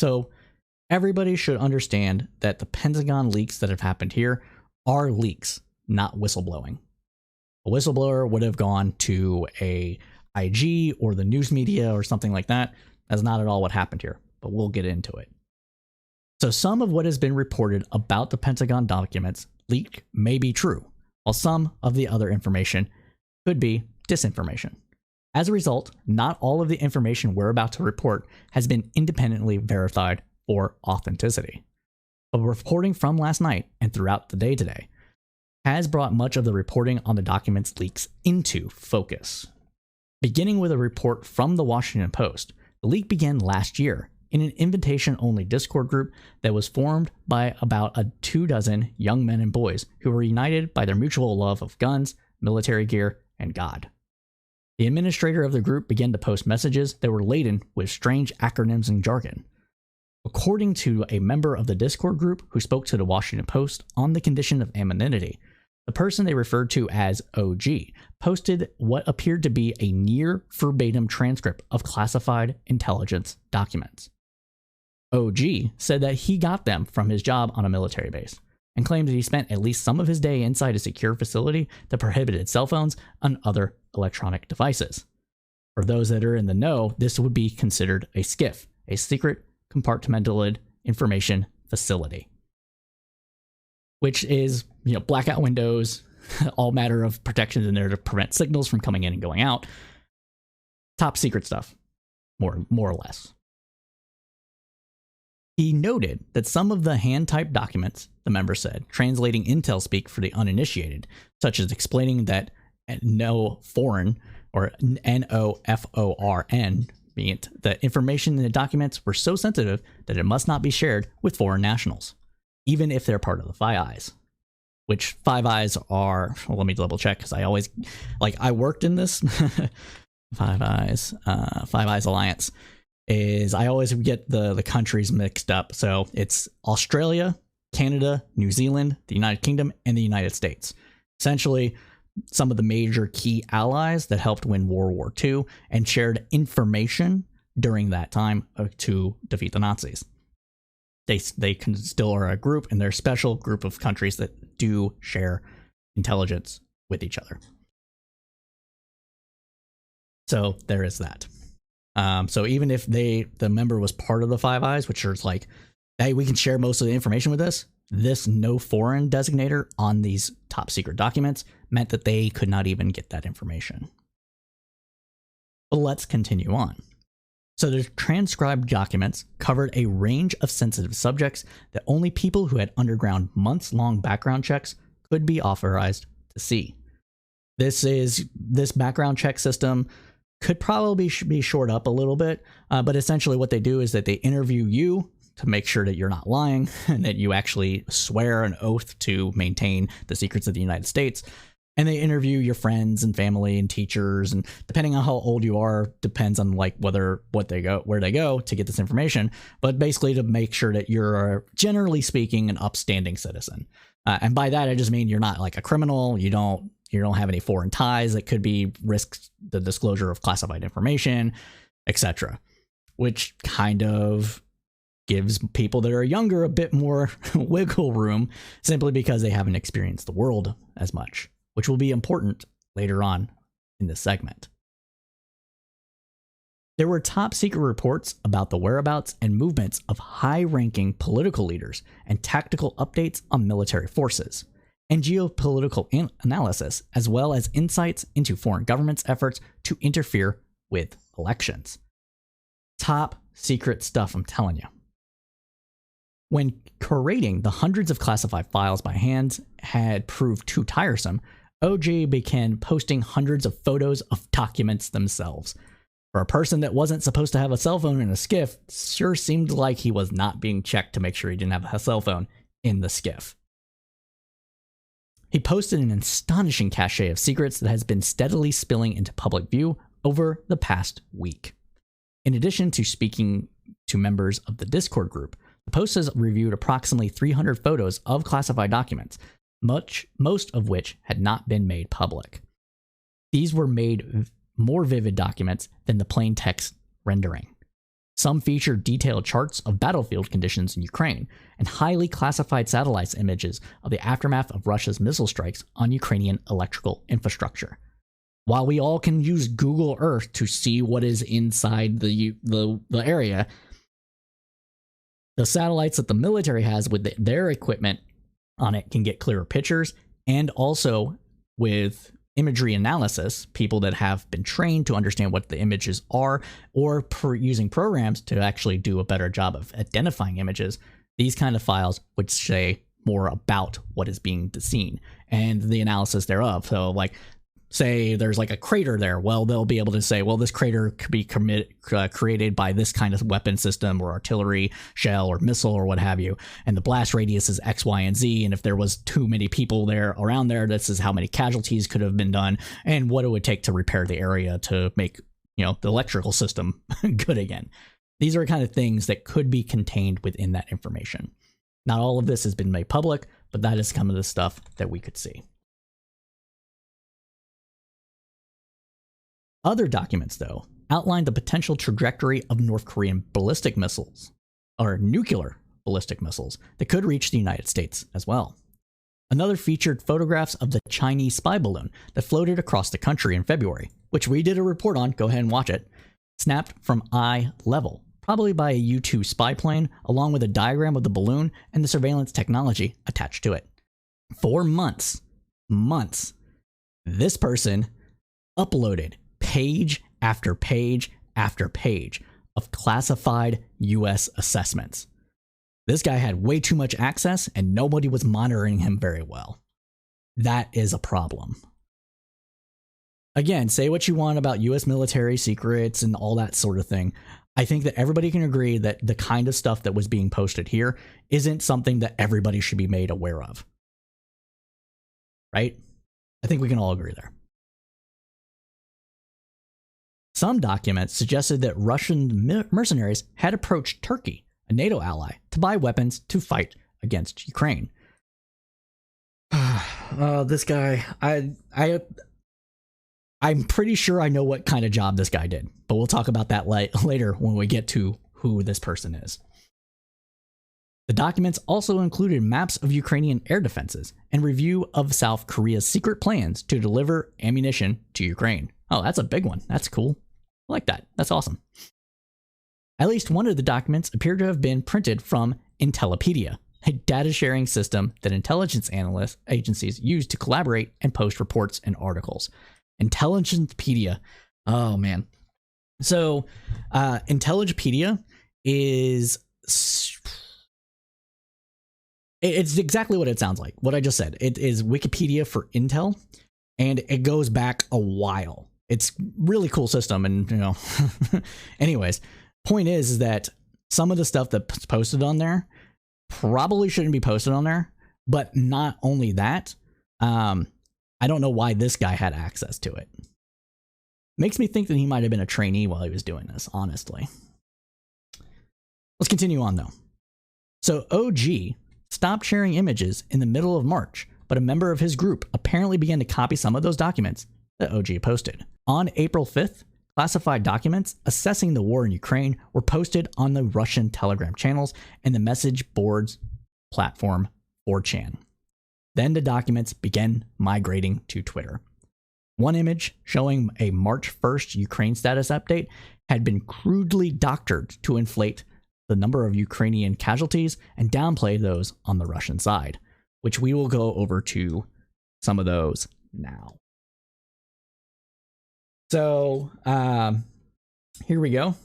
So everybody should understand that the Pentagon leaks that have happened here are leaks, not whistleblowing. A whistleblower would have gone to a IG or the news media or something like that. That's not at all what happened here, but we'll get into it. So some of what has been reported about the Pentagon documents leaked may be true, while some of the other information could be disinformation. As a result, not all of the information we're about to report has been independently verified for authenticity. But reporting from last night and throughout the day today has brought much of the reporting on the documents leaks into focus. Beginning with a report from the Washington Post, the leak began last year in an invitation-only Discord group that was formed by about 24 young men and boys who were united by their mutual love of guns, military gear, and God. The administrator of the group began to post messages that were laden with strange acronyms and jargon. According to a member of the Discord group who spoke to the Washington Post on the condition of anonymity, the person they referred to as OG posted what appeared to be a near verbatim transcript of classified intelligence documents. OG said that he got them from his job on a military base and claimed that he spent at least some of his day inside a secure facility that prohibited cell phones and other electronic devices. For those that are in the know, this would be considered a SCIF, a secret compartmented information facility, which is, blackout windows, all matter of protections in there to prevent signals from coming in and going out. Top secret stuff, more or less. He noted that some of the hand-typed documents, the member said, translating intel speak for the uninitiated, such as explaining that no foreign, or NOFORN, being it the information in the documents were so sensitive that it must not be shared with foreign nationals, even if they're part of the Five Eyes. Which Five Eyes are, well, let me double check, because I always, I worked in this. Five Eyes Alliance is, I always get the countries mixed up. So it's Australia, Canada, New Zealand, the United Kingdom, and the United States. Essentially, some of the major key allies that helped win World War II and shared information during that time to defeat the Nazis. They can still are a group, and they're a special group of countries that do share intelligence with each other. So there is that. So even if the member was part of the Five Eyes, which is like, hey, we can share most of the information with this no foreign designator on these top secret documents meant that they could not even get that information. But let's continue on. So the transcribed documents covered a range of sensitive subjects that only people who had undergone months-long background checks could be authorized to see. This background check system could probably be shored up a little bit, but essentially what they do is that they interview you to make sure that you're not lying and that you actually swear an oath to maintain the secrets of the United States. And they interview your friends and family and teachers, and depending on how old you are, depends on where they go to get this information. But basically to make sure that you're, generally speaking, an upstanding citizen. And by that, I just mean you're not like a criminal. You don't have any foreign ties that could be risks the disclosure of classified information, etc. Which kind of gives people that are younger a bit more wiggle room, simply because they haven't experienced the world as much, which will be important later on in this segment. There were top secret reports about the whereabouts and movements of high-ranking political leaders and tactical updates on military forces, and geopolitical analysis, as well as insights into foreign governments' efforts to interfere with elections. Top secret stuff, I'm telling you. When curating the hundreds of classified files by hand had proved too tiresome, OG began posting hundreds of photos of documents themselves. For a person that wasn't supposed to have a cell phone in a SCIF, sure seemed like he was not being checked to make sure he didn't have a cell phone in the SCIF. He posted an astonishing cache of secrets that has been steadily spilling into public view over the past week. In addition to speaking to members of the Discord group, the post has reviewed approximately 300 photos of classified documents, most of which had not been made public. These were made more vivid documents than the plain text rendering. Some feature detailed charts of battlefield conditions in Ukraine and highly classified satellite images of the aftermath of Russia's missile strikes on Ukrainian electrical infrastructure. While we all can use Google Earth to see what is inside the area, the satellites that the military has with their equipment on it can get clearer pictures, and also with imagery analysis, people that have been trained to understand what the images are, or using programs to actually do a better job of identifying images, these kind of files would say more about what is being seen and the analysis thereof. So like, say there's like a crater there, well, they'll be able to say, well, this crater could be created by this kind of weapon system or artillery shell or missile or what have you, and the blast radius is X, Y, and Z, and if there was too many people there around there, this is how many casualties could have been done, and what it would take to repair the area to make, you know, the electrical system good again. These are kind of things that could be contained within that information. Not all of this has been made public, but that is some of the stuff that we could see. Other documents, though, outline the potential trajectory of North Korean ballistic missiles, or nuclear ballistic missiles, that could reach the United States as well. Another featured photographs of the Chinese spy balloon that floated across the country in February, which we did a report on, go ahead and watch it, snapped from eye level, probably by a U-2 spy plane, along with a diagram of the balloon and the surveillance technology attached to it. For months, this person uploaded page after page after page of classified US assessments. This guy had way too much access and nobody was monitoring him very well. That is a problem. Again, say what you want about US military secrets and all that sort of thing. I think that everybody can agree that the kind of stuff that was being posted here isn't something that everybody should be made aware of. Right? I think we can all agree there. Some documents suggested that Russian mercenaries had approached Turkey, a NATO ally, to buy weapons to fight against Ukraine. This guy, I'm pretty sure I know what kind of job this guy did, but we'll talk about that later when we get to who this person is. The documents also included maps of Ukrainian air defenses and review of South Korea's secret plans to deliver ammunition to Ukraine. Oh, that's a big one. That's cool. I like that. That's awesome. At least one of the documents appeared to have been printed from Intellipedia, a data sharing system that intelligence analyst agencies use to collaborate and post reports and articles. Intelligencepedia. Oh, man. So, Intelligencepedia is... It's exactly what it sounds like. What I just said. It is Wikipedia for Intel, and it goes back a while. It's really cool system, and, you know, anyways, point is that some of the stuff that's posted on there probably shouldn't be posted on there, but not only that, I don't know why this guy had access to it. Makes me think that he might have been a trainee while he was doing this, honestly. Let's continue on, though. So OG stopped sharing images in the middle of March, but a member of his group apparently began to copy some of those documents that OG posted. On April 5th, classified documents assessing the war in Ukraine were posted on the Russian Telegram channels and the message boards platform 4chan. Then the documents began migrating to Twitter. One image showing a March 1st Ukraine status update had been crudely doctored to inflate the number of Ukrainian casualties and downplay those on the Russian side, which we will go over to some of those now. So, here we go.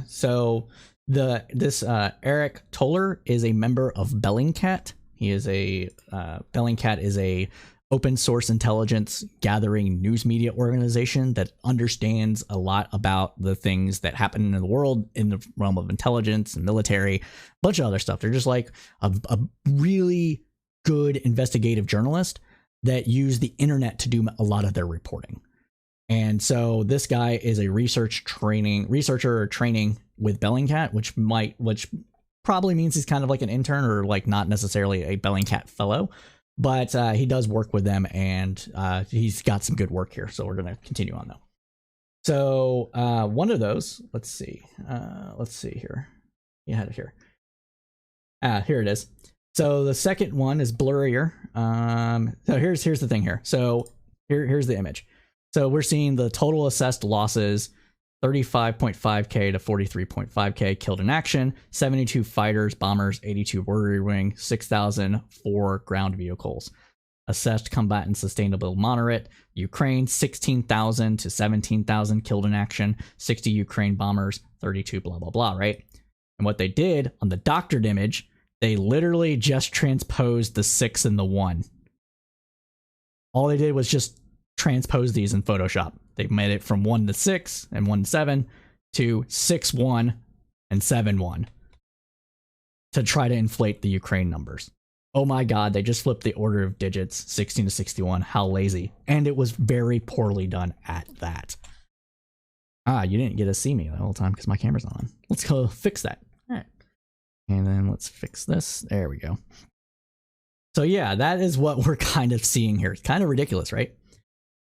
So this Eric Toller is a member of Bellingcat. He is Bellingcat is a open source intelligence gathering news media organization that understands a lot about the things that happen in the world in the realm of intelligence and military, a bunch of other stuff. They're just like a really good investigative journalist that use the internet to do a lot of their reporting. And so this guy is a researcher or training with Bellingcat, which probably means he's kind of like an intern or like not necessarily a Bellingcat fellow, but he does work with them, and he's got some good work here. So we're going to continue on though. So one of those, let's see here. You had it here. Here it is. So the second one is blurrier. So here's the thing here. So here's the image. So we're seeing the total assessed losses, 35.5k to 43.5k killed in action, 72 fighters, bombers, 82 rotary wing, 6,004 ground vehicles. Assessed combatants sustainable moderate. Ukraine, 16,000 to 17,000 killed in action, 60 Ukraine bombers, 32 blah, blah, blah, right? And what they did on the doctored image, they literally just transposed the 6 and the 1. All they did was just transpose these in Photoshop. They made it from 1 to 6 and 1 to 7 to 6, 1 and 7, 1 to try to inflate the Ukraine numbers. Oh my god, they just flipped the order of digits, 16 to 61. How lazy. And it was very poorly done at that. You didn't get to see me the whole time because my camera's on. Let's go fix that. All right. And then let's fix this. There we go. So yeah, that is what we're kind of seeing here. It's kind of ridiculous, right?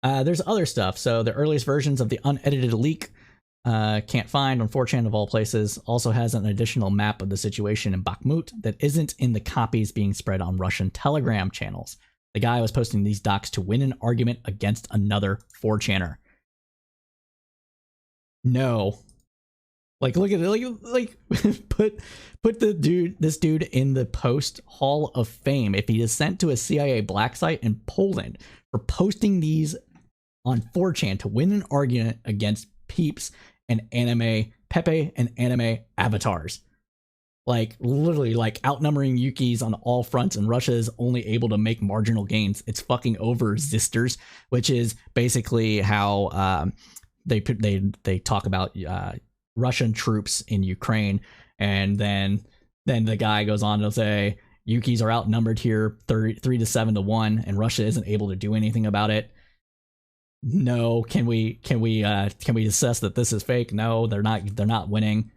There's other stuff. So the earliest versions of the unedited leak can't find on 4chan of all places. Also has an additional map of the situation in Bakhmut that isn't in the copies being spread on Russian Telegram channels. The guy was posting these docs to win an argument against another 4chaner. No. Like, look at it. Like put this dude in the post Hall of Fame if he is sent to a CIA black site in Poland for posting these on 4chan to win an argument against peeps and anime Pepe and anime avatars. Like, literally, like, outnumbering Yukis on all fronts, and Russia is only able to make marginal gains. It's fucking over, Zisters, which is basically how they talk about Russian troops in Ukraine, and then the guy goes on to say Yukis are outnumbered here 3 to 7 to 1, and Russia isn't able to do anything about it. No, can we assess that this is fake? No, they're not winning.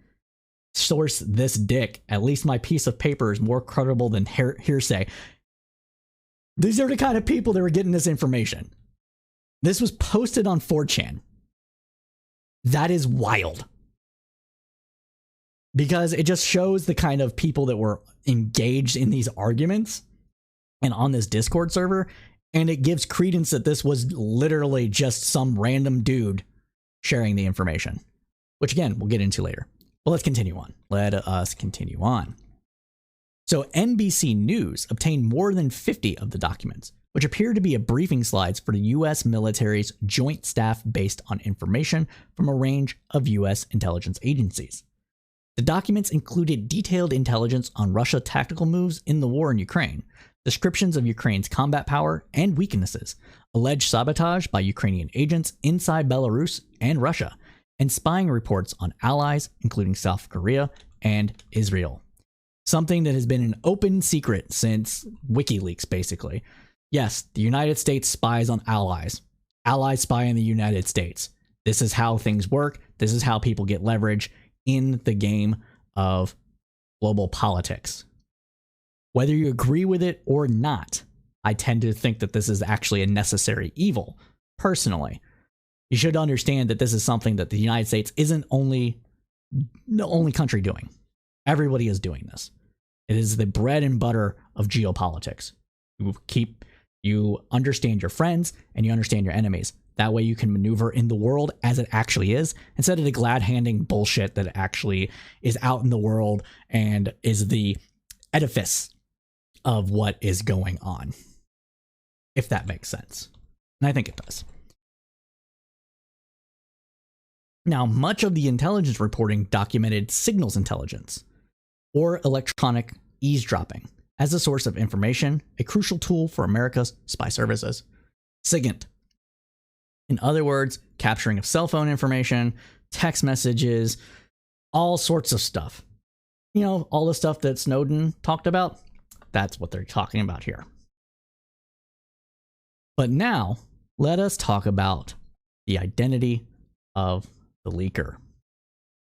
Source this dick. At least my piece of paper is more credible than hearsay. These are the kind of people that were getting this information. This was posted on 4chan. That is wild. Because it just shows the kind of people that were engaged in these arguments and on this Discord server, and it gives credence that this was literally just some random dude sharing the information, which again, we'll get into later. But let's continue on. Let us continue on. So NBC News obtained more than 50 of the documents, which appear to be briefing slides for the U.S. military's joint staff based on information from a range of U.S. intelligence agencies. The documents included detailed intelligence on Russia's tactical moves in the war in Ukraine, descriptions of Ukraine's combat power and weaknesses, alleged sabotage by Ukrainian agents inside Belarus and Russia, and spying reports on allies, including South Korea and Israel. Something that has been an open secret since WikiLeaks, basically. Yes, the United States spies on allies. Allies spy on the United States. This is how things work. This is how people get leverage in the game of global politics. Whether you agree with it or not, I tend to think that this is actually a necessary evil, personally. You should understand that this is something that the United States isn't the only country doing. Everybody is doing this. It is the bread and butter of geopolitics. You understand your friends and you understand your enemies. That way you can maneuver in the world as it actually is, instead of the glad-handing bullshit that actually is out in the world and is the edifice of what is going on. If that makes sense. And I think it does. Now, much of the intelligence reporting documented signals intelligence, or electronic eavesdropping, as a source of information, a crucial tool for America's spy services. SIGINT. In other words, capturing of cell phone information, text messages, all sorts of stuff. You know, all the stuff that Snowden talked about, that's what they're talking about here. But now, let us talk about the identity of the leaker.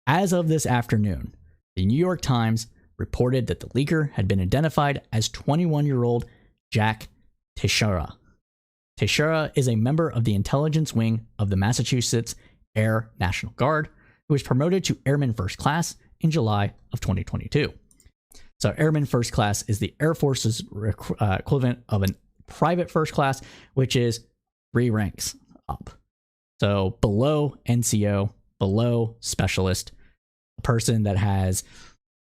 As of this afternoon, the New York Times reported that the leaker had been identified as 21-year-old Jack Teixeira. Teixeira is a member of the intelligence wing of the Massachusetts Air National Guard, who was promoted to Airman First Class in July of 2022. So Airman First Class is the Air Force's equivalent of a private first class, which is 3 ranks up. So below NCO, below specialist, a person that has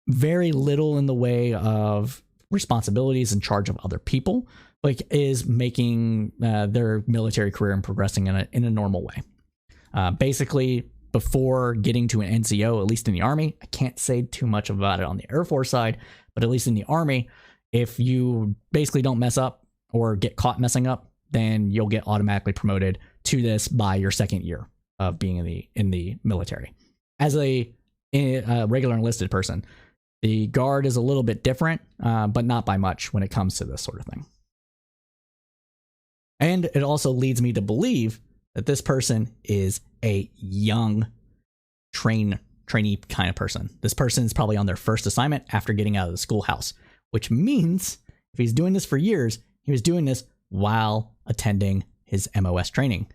very little in the way of responsibilities in charge of other people, like is making their military career and progressing in a normal way. Basically, before getting to an NCO, at least in the Army, I can't say too much about it on the Air Force side, but at least in the Army, if you basically don't mess up or get caught messing up, then you'll get automatically promoted to this by your second year of being in the military. As a regular enlisted person, the Guard is a little bit different, but not by much when it comes to this sort of thing. And it also leads me to believe that this person is a young trainee kind of person. This person is probably on their first assignment after getting out of the schoolhouse, which means if he's doing this for years, he was doing this while attending his MOS training.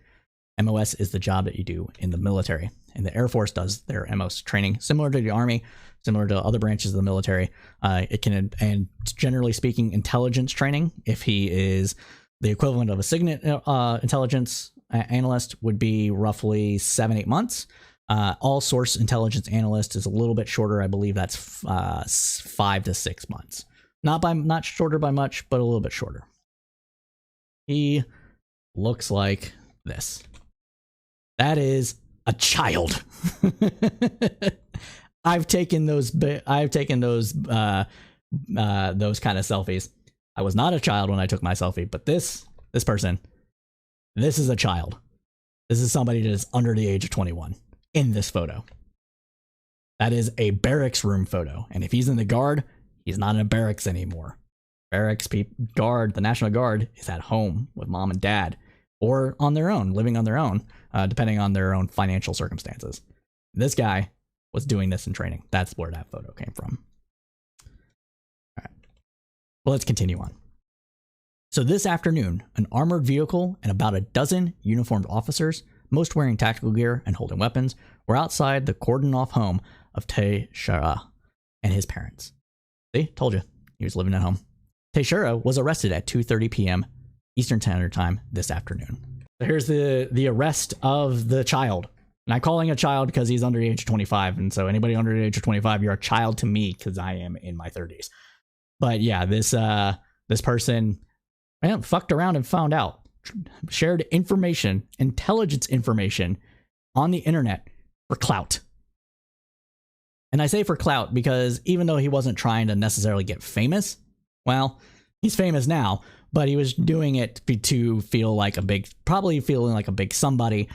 MOS is the job that you do in the military, and the Air Force does their MOS training similar to the Army, similar to other branches of the military. It can, and generally speaking, intelligence training. If he is the equivalent of a SIGINT intelligence analyst, would be roughly 7-8 months. All source intelligence analyst is a little bit shorter. I believe that's 5 to 6 months. Not shorter by much, but a little bit shorter. He looks like this. That is a child. I've taken those kind of selfies. I was not a child when I took my selfie, but this person, this is a child. This is somebody that is under the age of 21 in this photo. That is a barracks room photo. And if he's in the Guard, he's not in a barracks anymore. Barracks Guard, the National Guard, is at home with mom and dad, or on their own, living on their own, depending on their own financial circumstances. This guy was doing this in training. That's where that photo came from. All right. Well, let's continue on. So this afternoon, an armored vehicle and about a dozen uniformed officers, most wearing tactical gear and holding weapons, were outside the cordoned-off home of Teixeira and his parents. See, told you, he was living at home. Teixeira was arrested at 2:30 p.m. Eastern Standard Time this afternoon. So here's the arrest of the child. And I'm calling a child because he's under the age of 25. And so anybody under the age of 25, you're a child to me because I am in my 30s. But yeah, this person fucked around and found out, shared information, intelligence information on the internet for clout. And I say for clout because even though he wasn't trying to necessarily get famous, well, he's famous now, but he was doing it to feel like probably feeling like a big somebody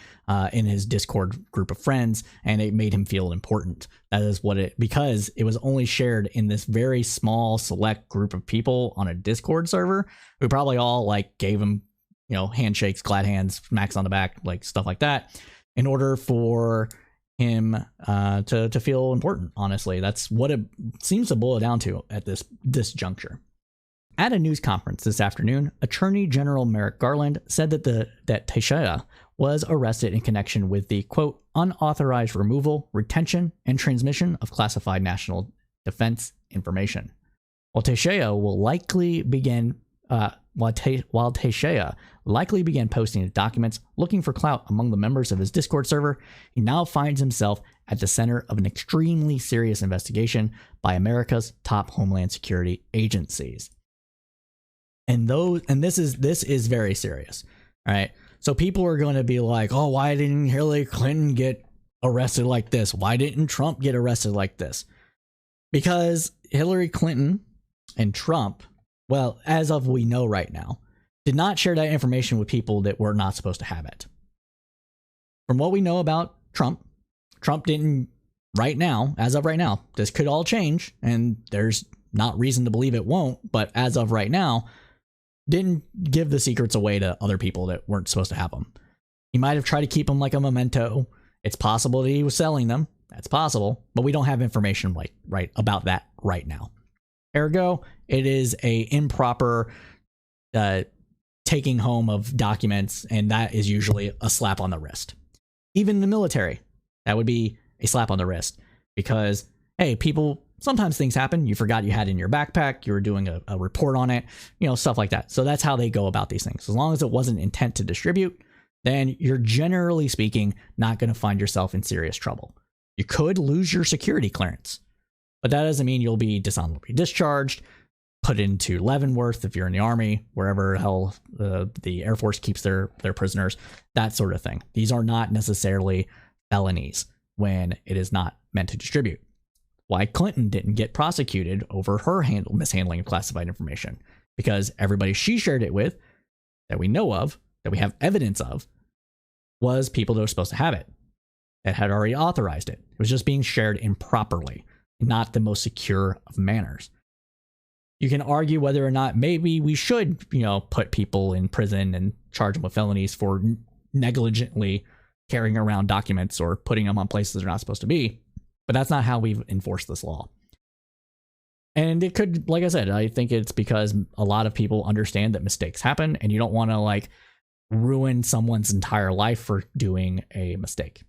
in his Discord group of friends, and it made him feel important. That is because it was only shared in this very small, select group of people on a Discord server who probably all gave him, handshakes, glad hands, smacks on the back, stuff like that, in order for him to feel important. Honestly, that's what it seems to boil down to at this juncture. At a news conference this afternoon, Attorney General Merrick Garland said that Teixeira was arrested in connection with the, quote, unauthorized removal, retention, and transmission of classified national defense information. While Teixeira likely began posting his documents looking for clout among the members of his Discord server, he now finds himself at the center of an extremely serious investigation by America's top Homeland Security agencies. And this is very serious, right? So people are going to be like, oh, why didn't Hillary Clinton get arrested like this? Why didn't Trump get arrested like this? Because Hillary Clinton and Trump, well, as of we know right now, did not share that information with people that were not supposed to have it. From what we know about Trump didn't right now, as of right now, this could all change, and there's not reason to believe it won't, but as of right now, didn't give the secrets away to other people that weren't supposed to have them. He might have tried to keep them like a memento. It's possible that he was selling them. That's possible, but we don't have information right about that right now. Ergo, it is a improper taking home of documents, and that is usually a slap on the wrist. Even in the military, that would be a slap on the wrist because, hey, people, sometimes things happen. You forgot you had it in your backpack. You were doing a report on it, stuff like that. So that's how they go about these things. As long as it wasn't intent to distribute, then you're generally speaking not going to find yourself in serious trouble. You could lose your security clearance, but that doesn't mean you'll be dishonorably discharged, put into Leavenworth if you're in the Army, wherever hell the Air Force keeps their prisoners, that sort of thing. These are not necessarily felonies when it is not meant to distribute. Why Clinton didn't get prosecuted over her mishandling of classified information, because everybody she shared it with that we know of, that we have evidence of, was people that were supposed to have it, that had already authorized it. It was just being shared improperly, not the most secure of manners. You can argue whether or not maybe we should, put people in prison and charge them with felonies for negligently carrying around documents or putting them on places they're not supposed to be. But that's not how we've enforced this law. And it could, like I said, I think it's because a lot of people understand that mistakes happen and you don't want to ruin someone's entire life for doing a mistake.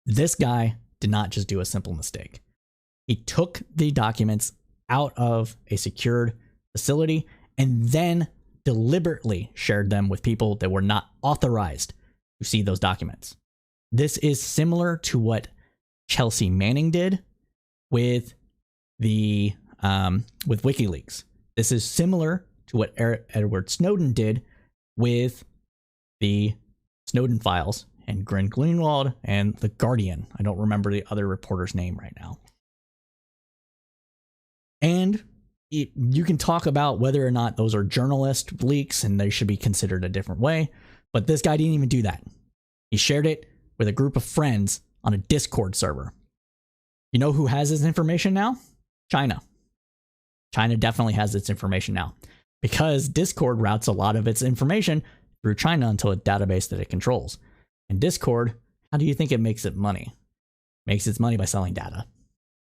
This guy did not just do a simple mistake. He took the documents out of a secured facility and then deliberately shared them with people that were not authorized to see those documents. This is similar to what Chelsea Manning did with the with WikiLeaks. This is similar to what Edward Snowden did with the Snowden files and Glenn Greenwald and The Guardian. I don't remember the other reporter's name right now. And you can talk about whether or not those are journalist leaks and they should be considered a different way, but this guy didn't even do that. He shared it with a group of friends on a Discord server. You know who has this information now? China. China definitely has its information now because Discord routes a lot of its information through China into a database that it controls. And Discord, how do you think it makes it money? Makes its money by selling data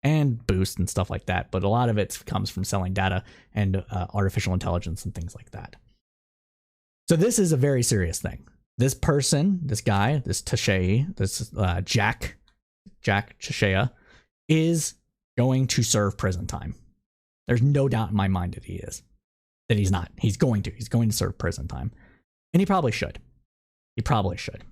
and boost and stuff like that. But a lot of it comes from selling data and artificial intelligence and things like that. So this is a very serious thing. This person, this guy, this Tashea, this Jack Tashea, is going to serve prison time. There's no doubt in my mind that he is. That he's not. He's going to serve prison time. And he probably should. He probably should.